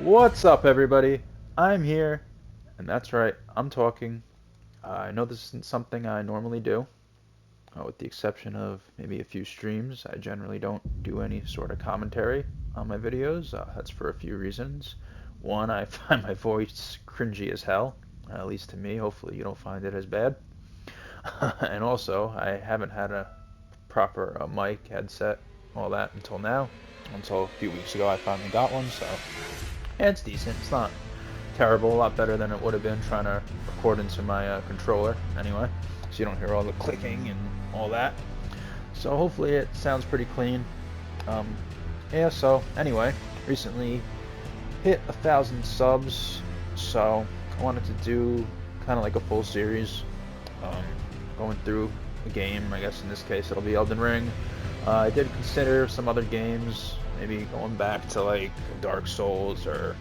What's up, everybody? I'm here, and that's right, I'm talking. I know this isn't something I normally do, with the exception of maybe a few streams. I generally don't do any sort of commentary on my videos. That's for a few reasons. One, I find my voice cringy as hell, at least to me. Hopefully, you don't find it as bad. And also, I haven't had a proper mic, headset, all that until now. Until a few weeks ago, I finally got one, so yeah, it's decent. It's not terrible, a lot better than it would have been trying to record into my controller anyway, so you don't hear all the clicking and all that. So hopefully it sounds pretty clean. Um, yeah, so anyway, recently hit 1,000 subs, so I wanted to do kind of like a full series, um, going through a game. I guess in this case it'll be Elden Ring. I did consider some other games, maybe going back to like Dark Souls or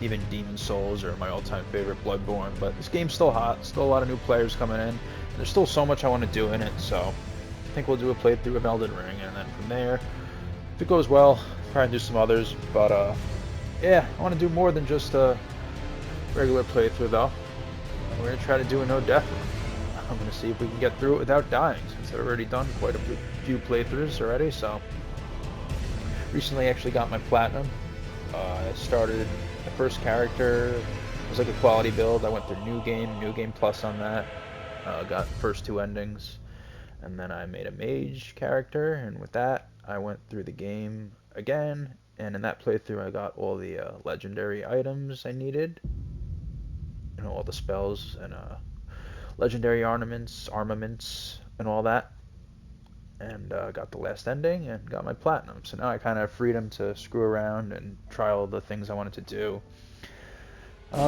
even Demon Souls or my all-time favorite Bloodborne, but this game's still hot, still a lot of new players coming in, and there's still so much I want to do in it, so I think we'll do a playthrough of Elden Ring, and then from there, if it goes well, try and do some others, but yeah, I want to do more than just a regular playthrough though. We're going to try to do a no-death. I'm going to see if we can get through it without dying, since I've already done quite a few playthroughs already, so recently I actually got my Platinum. I started the first character. It was like a quality build. I went through New Game Plus on that. Got the first two endings. And then I made a mage character, and with that, I went through the game again. And in that playthrough, I got all the legendary items I needed. You know, all the spells and legendary armaments, and all that. And got the last ending and got my platinum. So now I kind of have freedom to screw around and try all the things I wanted to do.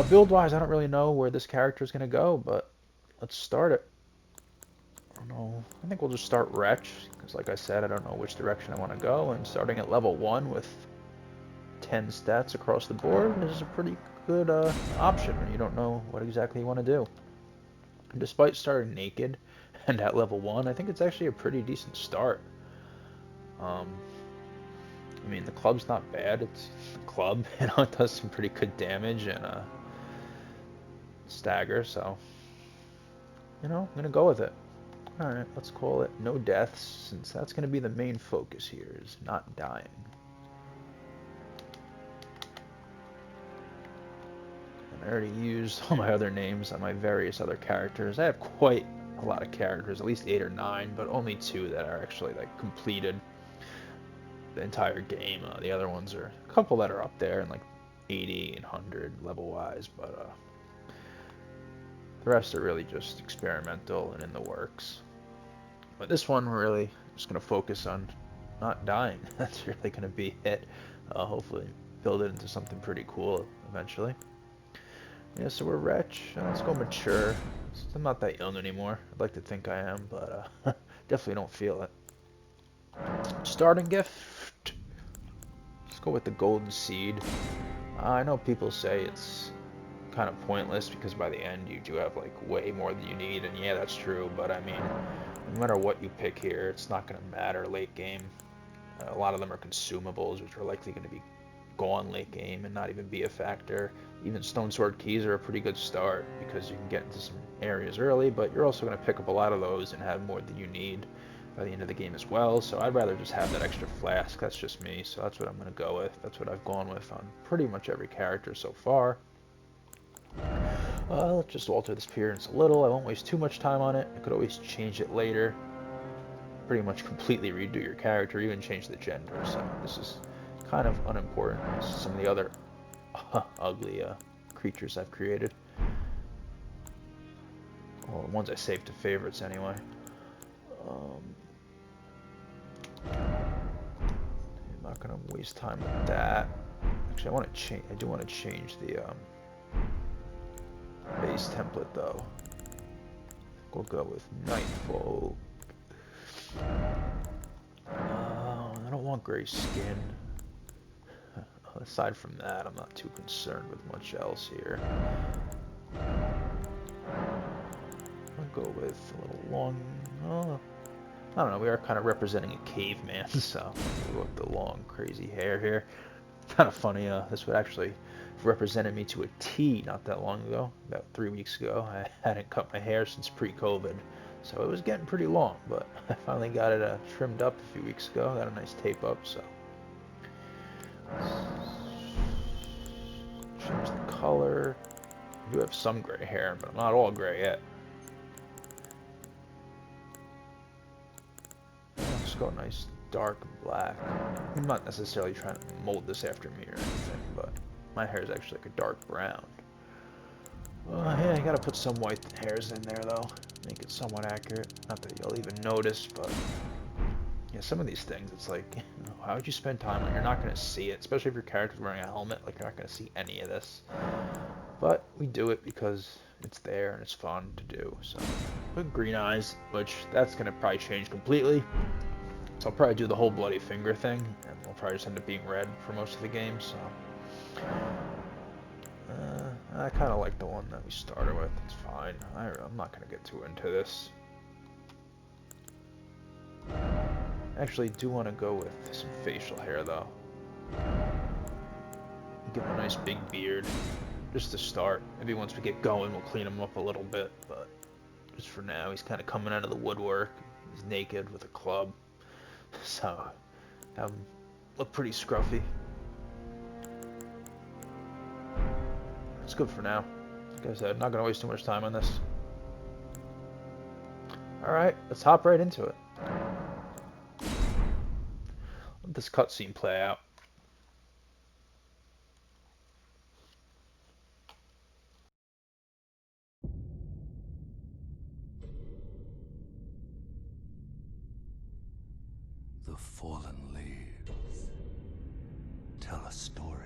Build-wise, I don't really know where this character is going to go, but let's start it. I don't know. I think we'll just start Wretch, because like I said, I don't know which direction I want to go, and starting at level 1 with 10 stats across the board is a pretty good option when you don't know what exactly you want to do. And despite starting naked and at level 1, I think it's actually a pretty decent start. Um, I mean, the club's not bad. It's a club, you know, it does some pretty good damage and stagger, so, you know, I'm going to go with it. Alright, let's call it no deaths, since that's going to be the main focus here, is not dying. And I already used all my other names on my various other characters. I have quite a lot of characters, at least 8 or 9, but only 2 that are actually, like, completed the entire game. The other ones are a couple that are up there in, like, 80 and 100 level-wise, but the rest are really just experimental and in the works. But this one, we're really just going to focus on not dying. That's really going to be it. Hopefully build it into something pretty cool eventually. Yeah, so we're Wretch. Let's go Mature. I'm not that young anymore. I'd like to think I am, but definitely don't feel it. Starting gift. Let's go with the Golden Seed. I know people say it's kind of pointless because by the end you do have like way more than you need, and yeah, that's true, but I mean, no matter what you pick here, it's not going to matter late game. A lot of them are consumables, which are likely going to be gone late game and not even be a factor. Even Stone Sword Keys are a pretty good start because you can get into some areas early, but you're also going to pick up a lot of those and have more than you need by the end of the game as well, so I'd rather just have that extra flask. That's just me, so that's what I'm going to go with. That's what I've gone with on pretty much every character so far. Let's just alter this appearance a little. I won't waste too much time on it. I could always change it later. Pretty much completely redo your character, even change the gender, so this is kind of unimportant as some of the other ugly creatures I've created. Well, the ones I saved to favorites anyway. I'm not gonna waste time with that. Actually, I do want to change the base template though. We'll go with Nightfall. I don't want gray skin. Aside from that, I'm not too concerned with much else here. I'll go with a little long. I don't know. We are kind of representing a caveman, so we'll go with the long, crazy hair here. Kind of funny. This would actually represented me to a T not that long ago. About 3 weeks ago, I hadn't cut my hair since pre-COVID, so it was getting pretty long. But I finally got it trimmed up a few weeks ago. Got a nice tape up, so change the color. I do have some gray hair, but I'm not all gray yet. I'll just go nice dark black. I'm not necessarily trying to mold this after me or anything, but my hair is actually like a dark brown. Yeah, I gotta put some white hairs in there though, make it somewhat accurate. Not that you'll even notice, but yeah, some of these things, it's like, how would you spend time on? You're not gonna see it, especially if your character's wearing a helmet. Like, you're not gonna see any of this. But we do it because it's there and it's fun to do. So, put green eyes, which that's gonna probably change completely. So I'll probably do the whole bloody finger thing, and we'll probably just end up being red for most of the game. So. I kind of like the one that we started with. It's fine. I'm not going to get too into this. Actually, do want to go with some facial hair, though. Give him a nice big beard. Just to start. Maybe once we get going, we'll clean him up a little bit. But just for now, he's kind of coming out of the woodwork. He's naked with a club. So, look pretty scruffy. It's good for now. Like I said, not going to waste too much time on this. Alright, let's hop right into it. Let this cutscene play out. The fallen leaves tell a story.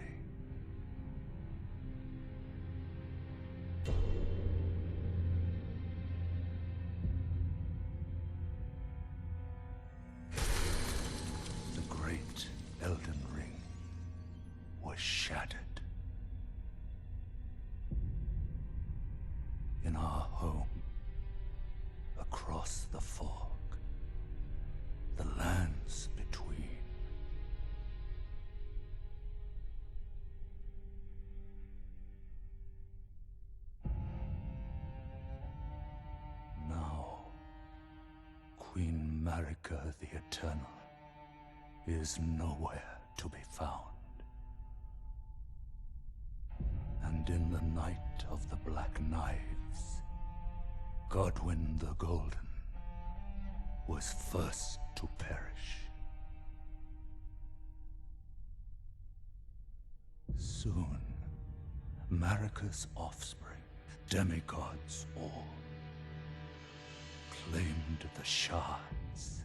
The great Elden Ring was shattered. In our home, across the fog, the lands between. Now, Queen Marika the Eternal is nowhere to be found. And in the night of the Black Knives, Godwyn the Golden was first to perish. Soon, Marika's offspring, demigods all, claimed the shards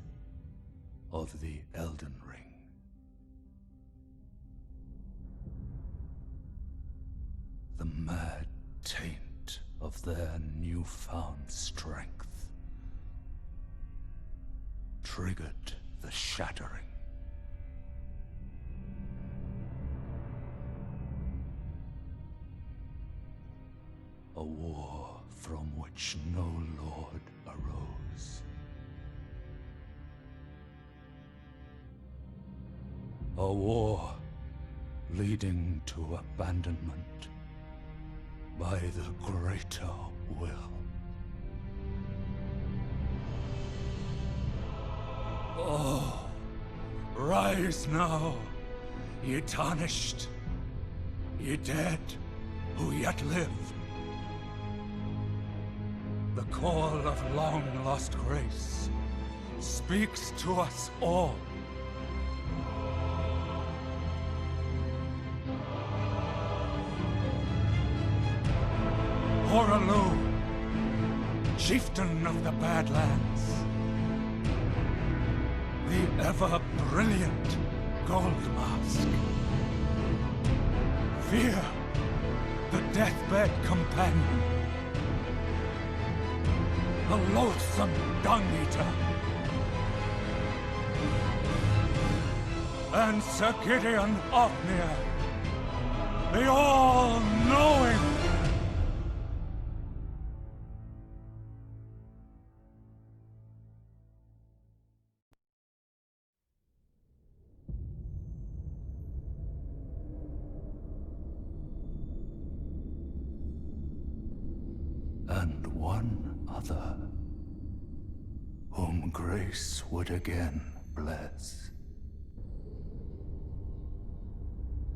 of the Elden Ring. The mad taint of their newfound strength triggered the shattering. A war from which no lord arose. A war leading to abandonment by the greater will. Oh, rise now, ye tarnished, ye dead who yet live. The call of long-lost grace speaks to us all. Horalu, chieftain of the Badlands, the ever-brilliant Gold Mask, Fear, the deathbed companion, the loathsome Dung-Eater, and Sir Gideon Ofnir, the all-knowing. and one other, whom grace would again bless.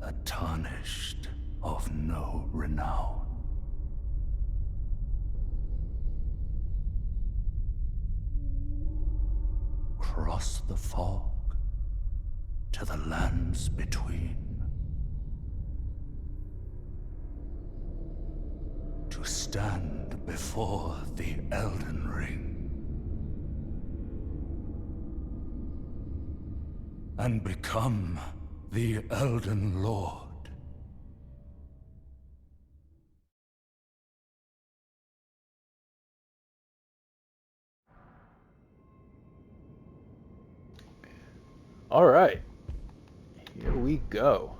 A tarnished of no renown. Cross the fog to the lands between, to stand before the Elden Ring and become the Elden Lord. Alright, here we go.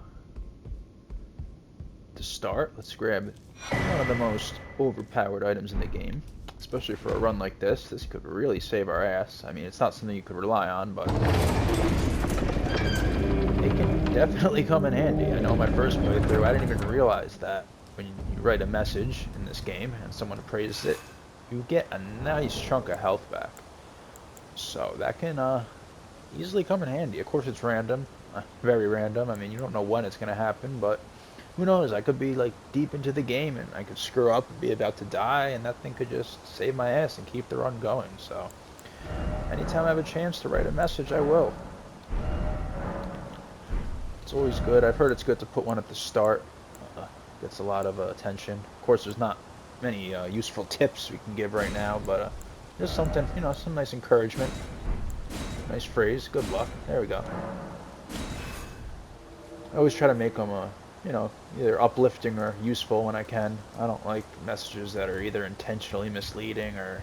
To start, let's grab one of the most overpowered items in the game. Especially for a run like this. This could really save our ass. I mean, it's not something you could rely on, but it can definitely come in handy. I know my first playthrough, I didn't even realize that when you write a message in this game and someone praises it, you get a nice chunk of health back. So that can easily come in handy. Of course, it's random, very random. I mean, you don't know when it's going to happen, but who knows? I could be like deep into the game and I could screw up and be about to die, and that thing could just save my ass and keep the run going. So anytime I have a chance to write a message, I will. It's always good. I've heard it's good to put one at the start. Gets a lot of attention. Of course, there's not many useful tips we can give right now, but just something, you know, some nice encouragement. Nice phrase. Good luck. There we go. I always try to make them, you know, either uplifting or useful when I can. I don't like messages that are either intentionally misleading or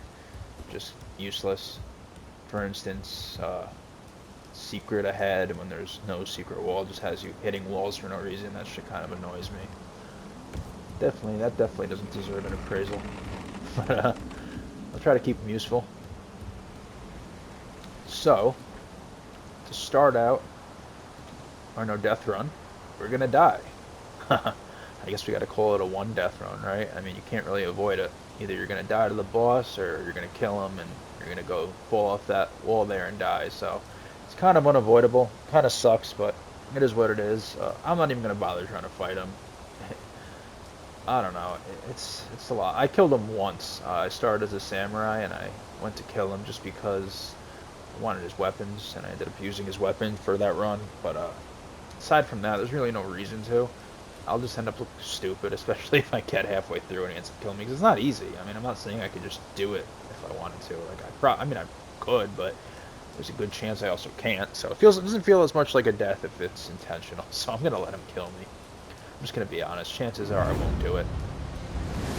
just useless. For instance, secret ahead when there's no secret wall, just has you hitting walls for no reason. That shit kind of annoys me. That definitely doesn't deserve an appraisal. But I'll try to keep them useful. So, to start out our no death run, we're gonna die. I guess we gotta call it a one death run, right? I mean, you can't really avoid it. Either you're gonna die to the boss, or you're gonna kill him, and you're gonna go fall off that wall there and die. So, it's kind of unavoidable. Kind of sucks, but it is what it is. I'm not even gonna bother trying to fight him. I don't know. It's a lot. I killed him once. I started as a samurai, and I went to kill him just because I wanted his weapons, and I ended up using his weapon for that run. But aside from that, there's really no reason to. I'll just end up looking stupid, especially if I get halfway through and he ends up killing me, because it's not easy. I mean, I'm not saying I could just do it if I wanted to. Like I mean, I could, but there's a good chance I also can't. So it doesn't feel as much like a death if it's intentional. So I'm gonna let him kill me. I'm just gonna be honest. Chances are I won't do it.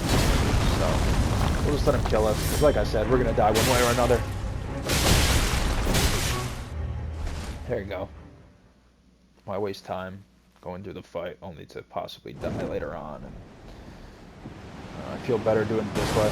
So we'll just let him kill us. Because like I said, we're gonna die one way or another. There you go. Why waste time going through the fight only to possibly die later on? And I feel better doing it this way.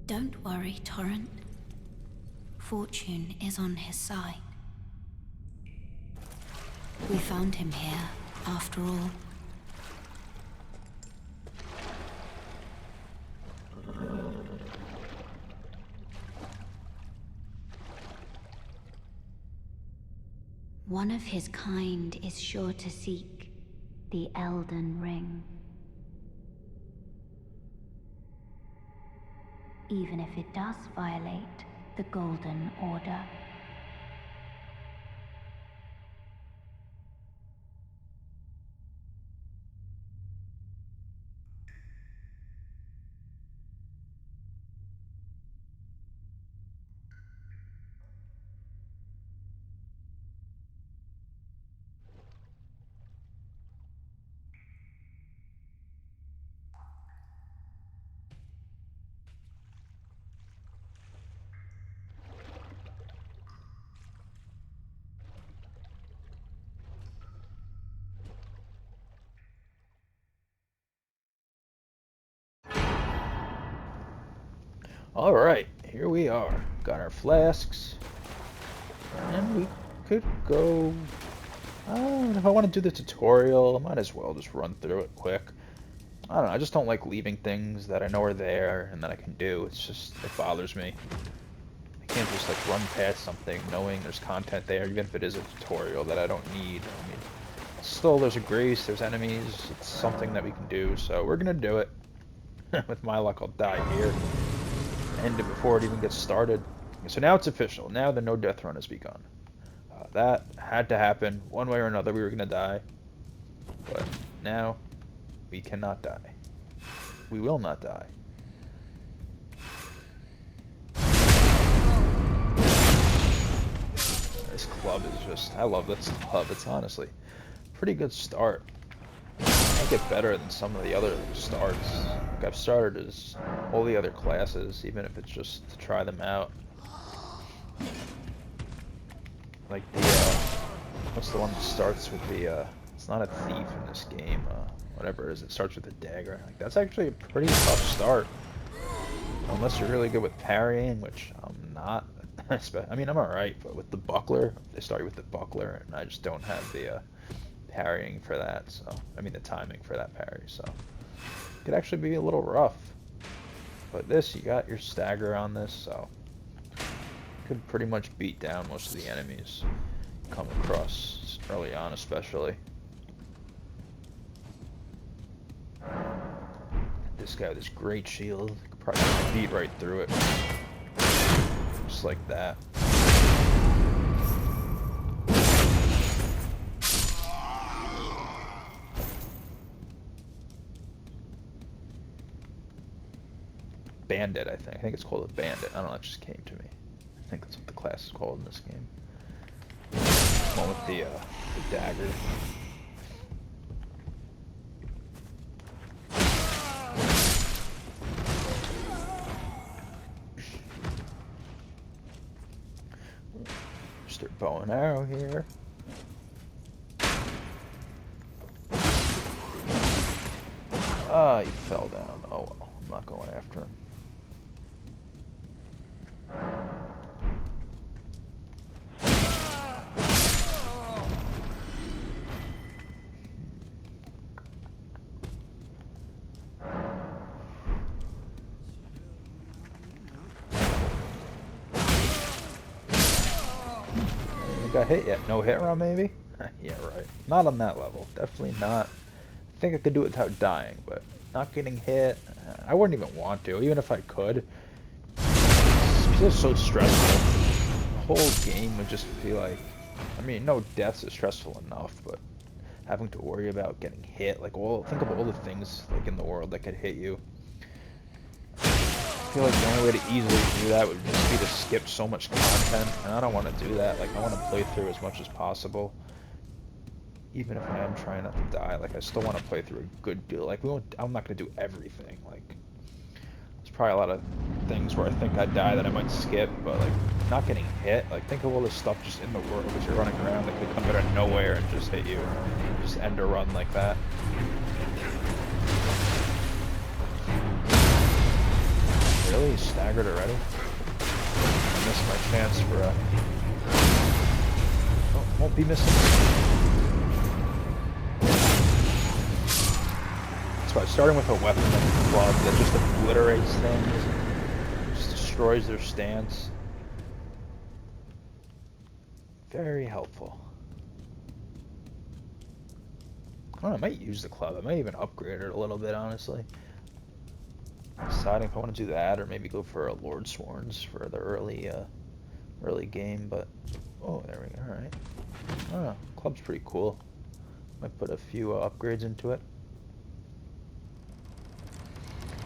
Don't worry, Torrent. Fortune is on his side. We found him here, after all. One of his kind is sure to seek the Elden Ring. Even if it does violate the Golden Order. Alright, here we are. Got our flasks. And we could go... if I want to do the tutorial, I might as well just run through it quick. I don't know, I just don't like leaving things that I know are there and that I can do. It's just, it bothers me. I can't just like run past something knowing there's content there, even if it is a tutorial that I don't need. I mean, still there's a grace, there's enemies, it's something that we can do, so we're gonna do it. With my luck, I'll die here. End it before it even gets started. So now it's official. Now the no death run has begun. That had to happen. One way or another, we were gonna die. But now, we cannot die. We will not die. This club is just... I love this club. It's honestly a pretty good start. I get better than some of the other starts. Like I've started as all the other classes, even if it's just to try them out. Like the, what's the one that starts with the, it's not a thief in this game, whatever it is, it starts with a dagger. Like, that's actually a pretty tough start. Unless you're really good with parrying, which I'm not. I mean, I'm alright, but with the buckler, they start you with the buckler, and I just don't have the, parrying for that, so, I mean the timing for that parry, so. It could actually be a little rough. But this, you got your stagger on this, so. Could pretty much beat down most of the enemies come across early on, especially. This guy with this great shield could probably beat right through it. Just like that. Bandit, I think. I think it's called a bandit. I don't know, it just came to me. I think that's what the class is called in this game. One with the dagger. Just their bow and arrow here. Ah, he fell down. Oh well, I'm not going after him. Got hit yet? No hit run, maybe? Yeah, right. Not on that level. Definitely not. I think I could do it without dying, but not getting hit. I wouldn't even want to, even if I could. It's just so stressful. The whole game would just be like, I mean, no deaths is stressful enough, but having to worry about getting hit, like think of all the things like in the world that could hit you. I feel like the only way to easily do that would just be to skip so much content, and I don't want to do that. Like, I want to play through as much as possible. Even if I am trying not to die, like, I still want to play through a good deal. Like, I'm not going to do everything. Like, there's probably a lot of things where I think I'd die that I might skip, but, like, not getting hit. Like, think of all this stuff just in the world as you're running around that could come out of nowhere and just hit you. Just end a run like that. Really? He's staggered already? I missed my chance for a... Oh, won't be missing. That's why starting with a weapon like a club that just obliterates things, just destroys their stance. Very helpful. I don't know, I might use the club. I might even upgrade it a little bit, honestly. Deciding if I want to do that or maybe go for a Lord Sworns for the early game, but oh, there we go. All right. Oh, club's pretty cool. Might put a few upgrades into it.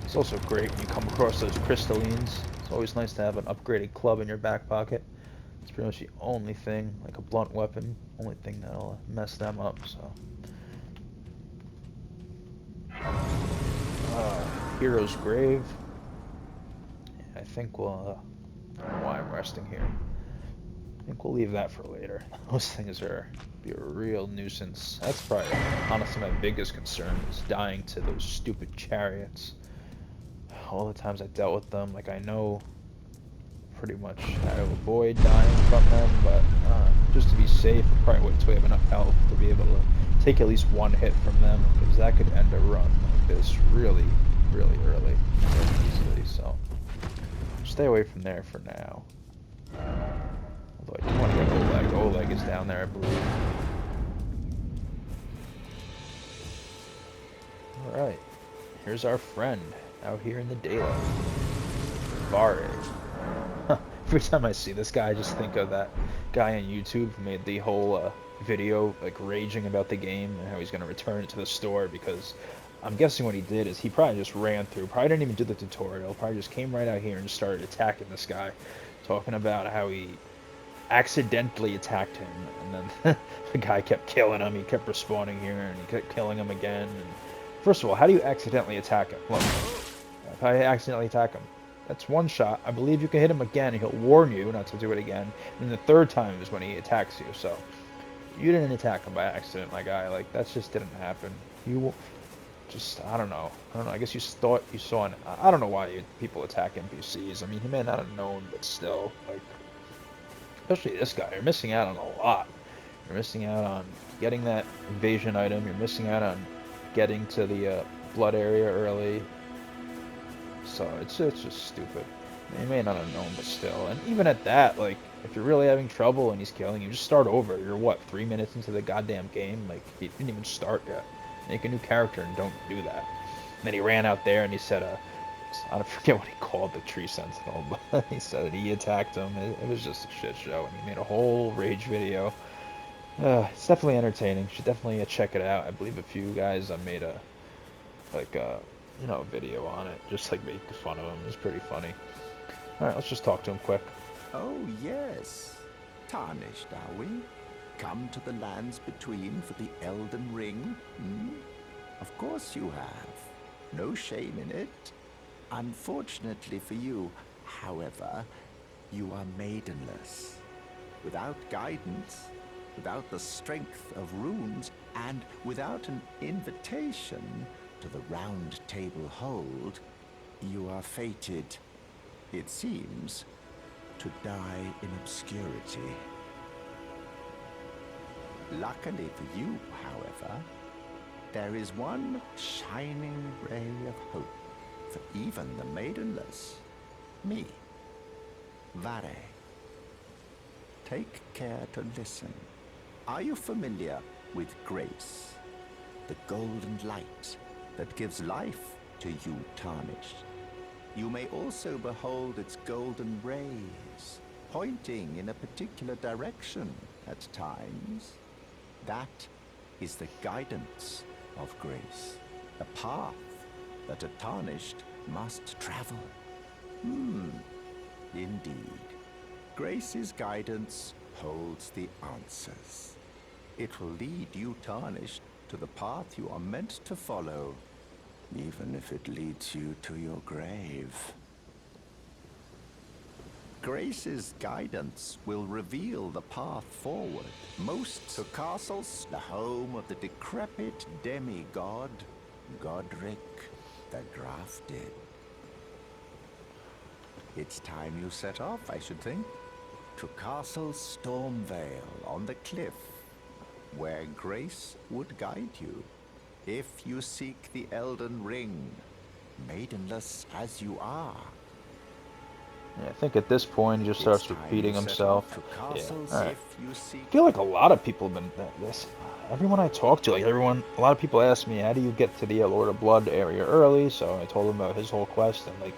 It's also great when you come across those crystallines. It's always nice to have an upgraded club in your back pocket. It's pretty much the only thing, like a blunt weapon, only thing that'll mess them up. So. Hero's Grave. I think we'll, I don't know why I'm resting here. I think we'll leave that for later. Those things be a real nuisance. That's probably, honestly, my biggest concern is dying to those stupid chariots. all the times I dealt with them, like I know pretty much how to avoid dying from them, but just to be safe, I'll probably wait until we have enough health to be able to take at least one hit from them, because that could end a run like this really, really early, very easily, so stay away from there for now. Although I do want to get Oleg. Oleg is down there, I believe. Alright, here's our friend out here in the daylight. Vare. Every time I see this guy, I just think of that guy on YouTube who made the whole video, like, raging about the game and how he's going to return it to the store, because I'm guessing what he did is he probably just ran through, probably didn't even do the tutorial, probably just came right out here and just started attacking this guy, talking about how he accidentally attacked him, and then the guy kept killing him, he kept respawning here, and he kept killing him again. And first of all, how do you accidentally attack him? Look, if I accidentally attack him, that's one shot. I believe you can hit him again, and he'll warn you not to do it again. And the third time is when he attacks you. So you didn't attack him by accident, my guy. Like, that just didn't happen. You just, I don't know. I guess you thought you saw an. I don't know why people attack NPCs. I mean, he may not have known, but still, like, especially this guy, you're missing out on a lot. You're missing out on getting that invasion item. You're missing out on getting to the blood area early. So it's just stupid. You may not have known, but still. And even at that, like, if you're really having trouble and he's killing you, just start over. You're, what, 3 minutes into the goddamn game? Like, he didn't even start yet. Make a new character and don't do that. And then he ran out there and he said, I don't forget what he called the tree sentinel, but he said that he attacked him. It was just a shit show, and he made a whole rage video. It's definitely entertaining. You should definitely check it out. I believe a few guys made a video on it, just like make fun of him. It's pretty funny. All right, let's just talk to him quick. Oh, yes. Tarnished, are we? Come to the lands between for the Elden Ring? Hmm? Of course you have. No shame in it. Unfortunately for you, however, you are maidenless. Without guidance, without the strength of runes, and without an invitation to the Round Table Hold, you are fated, it seems, to die in obscurity. Luckily for you, however, there is one shining ray of hope for even the maidenless. Me, Vare. Take care to listen. Are you familiar with grace? The golden light that gives life to you tarnished. You may also behold its golden rays, pointing in a particular direction at times. That is the guidance of grace, a path that a tarnished must travel. Indeed. Grace's guidance holds the answers. It will lead you tarnished to the path you are meant to follow, even if it leads you to your grave. Grace's guidance will reveal the path forward, most to castles, the home of the decrepit demigod, Godric the Grafted. It's time you set off, I should think, to Castle Stormvale on the cliff, where Grace would guide you, if you seek the Elden Ring, maidenless as you are. Yeah, I think at this point he just starts repeating himself. Yeah, alright. I I feel like a lot of people have been this. Everyone I talk to, a lot of people ask me, how do you get to the Lord of Blood area early? So I told them about his whole quest, and like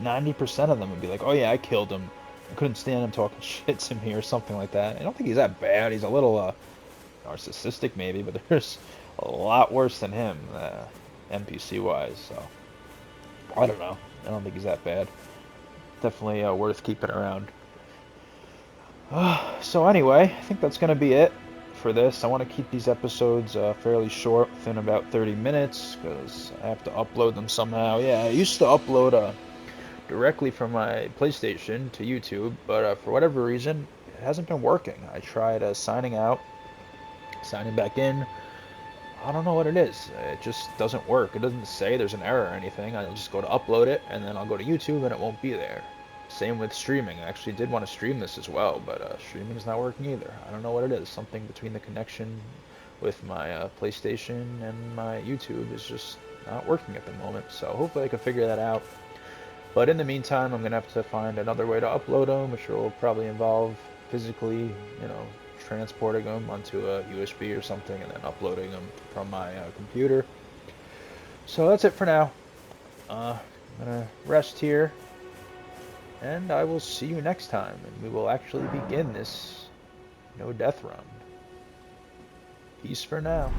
90% of them would be like, oh yeah, I killed him. I couldn't stand him talking shit to me or something like that. I don't think he's that bad. He's a little narcissistic maybe, but there's a lot worse than him, NPC-wise. So I don't know. I don't think he's that bad. Definitely worth keeping around. So anyway, I think that's going to be it for this. I want to keep these episodes fairly short, within about 30 minutes, because I have to upload them somehow. Yeah, I used to upload directly from my PlayStation to YouTube, but for whatever reason, it hasn't been working. I tried signing out, signing back in. I don't know what it is. It just doesn't work. It doesn't say there's an error or anything. I'll just go to upload it, and then I'll go to YouTube, and it won't be there. Same with streaming. I actually did want to stream this as well, but streaming is not working either. I don't know what it is. Something between the connection with my PlayStation and my YouTube is just not working at the moment. So hopefully I can figure that out. But in the meantime, I'm going to have to find another way to upload them, which will probably involve physically, transporting them onto a USB or something and then uploading them from my computer. So that's it for now. I'm going to rest here, and I will see you next time, and we will actually begin this no death run. Peace for now.